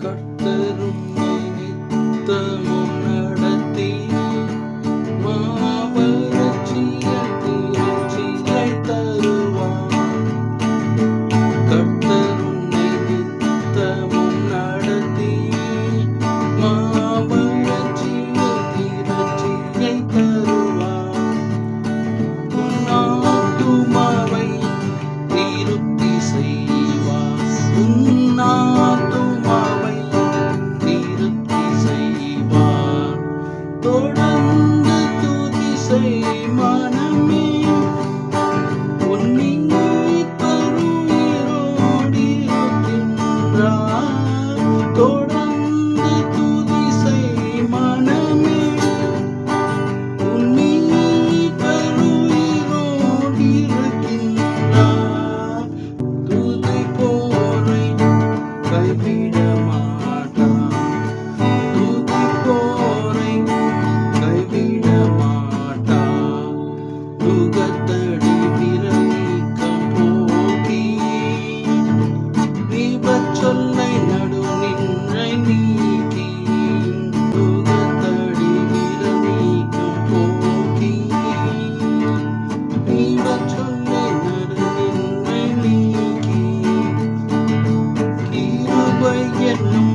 கர்த்தர் உம்மை நித்தமும் நடத்தி மாவளர்ச்சியாய் திரட்சியை தருவார். கர்த்தர் உம்மை நித்தமும் நடத்தி மாவளர்ச்சியாய் திரட்சியை தருவார். உன் ஆத்துமாவை திருப்தி செய்வார். உன் ஆத்துமாவை திருப்தி செய்வார். தொடர்ந்து துதி செய் மனமே, உன் மீட்பர் உயிரோடிருக்கின்றார். தொடர்ந்து துதி செய் மனமே, உன் மீட்பர் உயிரோடிருக்கின்றார். துதிப்போரை கைவிட மாட்டார். துதிப்போரை கைவிட மாட்டார். நுகத்தடி விரலிக்கம் போக்கி தீபச்சொல்லை நடுநின்றை நீக்கி. நுகத்தடி விரலிக்கம் போக்கி தீபச்சொல்லை நடுநின்றை நீக்கி. கிருபை என்னும்